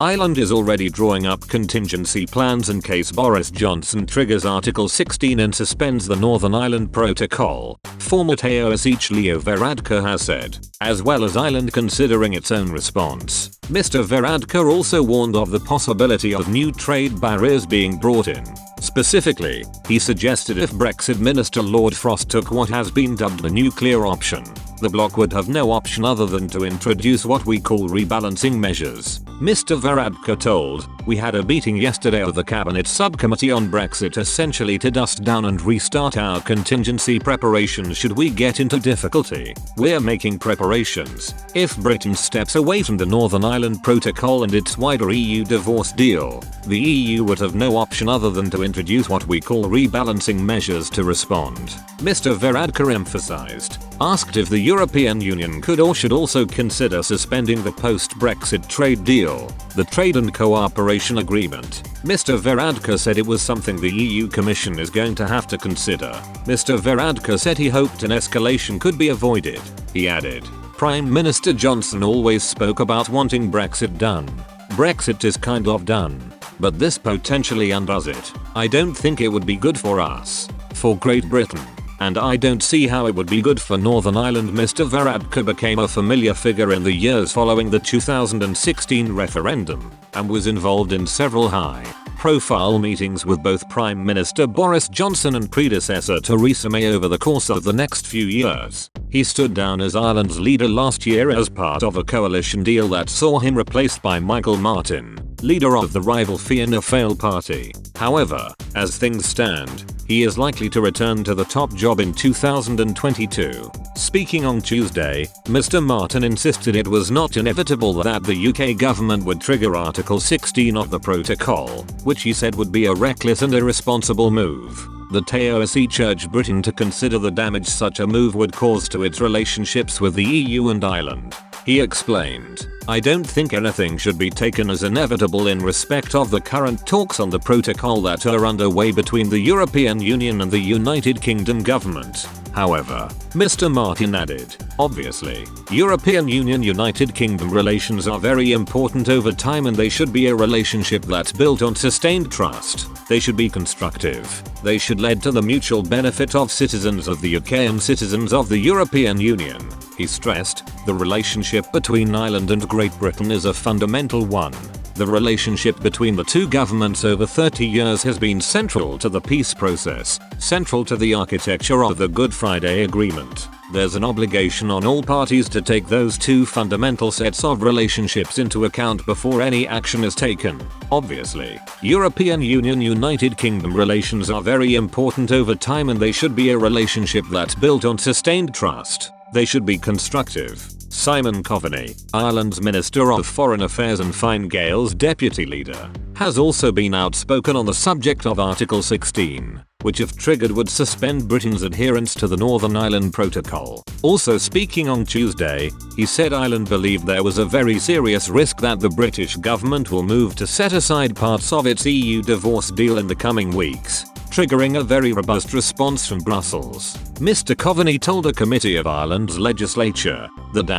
Ireland is already drawing up contingency plans in case Boris Johnson triggers Article 16 and suspends the Northern Ireland Protocol, former TOS Leo Varadkar has said, as well as Ireland considering its own response. Mr. Varadkar also warned of the possibility of new trade barriers being brought in. Specifically, he suggested if Brexit Minister Lord Frost took what has been dubbed the nuclear option, the bloc would have no option other than to introduce what we call rebalancing measures. Mr. Varadkar told, "We had a meeting yesterday of the Cabinet Subcommittee on Brexit essentially to dust down and restart our contingency preparations should we get into difficulty. We're making preparations. If Britain steps away from the Northern Ireland Protocol and its wider EU divorce deal, the EU would have no option other than to introduce what we call rebalancing measures to respond." Mr. Varadkar emphasized, asked if the European Union could or should also consider suspending the post-Brexit trade deal, the Trade and Cooperation Agreement. Mr. Varadkar said it was something the EU Commission is going to have to consider. Mr. Varadkar said he hoped an escalation could be avoided. He added, "Prime Minister Johnson always spoke about wanting Brexit done. Brexit is kind of done. But this potentially undoes it. I don't think it would be good for us, for Great Britain. And I don't see how it would be good for Northern Ireland." Mr. Varadkar became a familiar figure in the years following the 2016 referendum, and was involved in several high-profile meetings with both Prime Minister Boris Johnson and predecessor Theresa May over the course of the next few years. He stood down as Ireland's leader last year as part of a coalition deal that saw him replaced by Michael Martin, leader of the rival Fianna Fáil party. However, as things stand, he is likely to return to the top job in 2022. Speaking on Tuesday, Mr. Martin insisted it was not inevitable that the UK government would trigger Article 16 of the protocol, which he said would be a reckless and irresponsible move. The TOS urged Britain to consider the damage such a move would cause to its relationships with the EU and Ireland. He explained, "I don't think anything should be taken as inevitable in respect of the current talks on the protocol that are underway between the European Union and the United Kingdom government." However, Mr. Martin added, "Obviously, European Union-United Kingdom relations are very important over time and they should be a relationship that's built on sustained trust. They should be constructive. They should lead to the mutual benefit of citizens of the UK and citizens of the European Union." He stressed, "The relationship between Ireland and Great Britain is a fundamental one. The relationship between the two governments over 30 years has been central to the peace process, central to the architecture of the Good Friday Agreement. There's an obligation on all parties to take those two fundamental sets of relationships into account before any action is taken. Obviously, European Union-United Kingdom relations are very important over time and they should be a relationship that's built on sustained trust. They should be constructive." Simon Coveney, Ireland's Minister of Foreign Affairs and Fine Gael's deputy leader, has also been outspoken on the subject of Article 16, which if triggered would suspend Britain's adherence to the Northern Ireland Protocol. Also speaking on Tuesday, he said Ireland believed there was a very serious risk that the British government will move to set aside parts of its EU divorce deal in the coming weeks, triggering a very robust response from Brussels. Mr. Coveney told a committee of Ireland's legislature that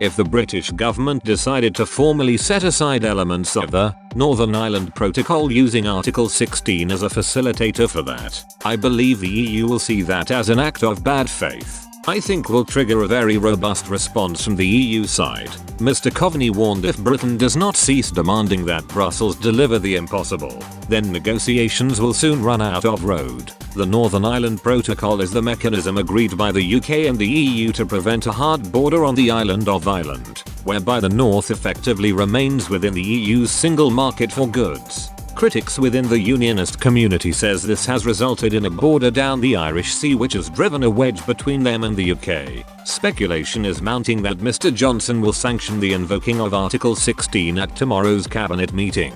if the British government decided to formally set aside elements of the Northern Ireland Protocol using Article 16 as a facilitator for that, I believe the EU will see that as an act of bad faith. I think will trigger a very robust response from the EU side." Mr. Coveney warned if Britain does not cease demanding that Brussels deliver the impossible, then negotiations will soon run out of road. The Northern Ireland Protocol is the mechanism agreed by the UK and the EU to prevent a hard border on the island of Ireland, whereby the North effectively remains within the EU's single market for goods. Critics within the unionist community says this has resulted in a border down the Irish Sea which has driven a wedge between them and the UK. Speculation is mounting that Mr. Johnson will sanction the invoking of Article 16 at tomorrow's cabinet meeting.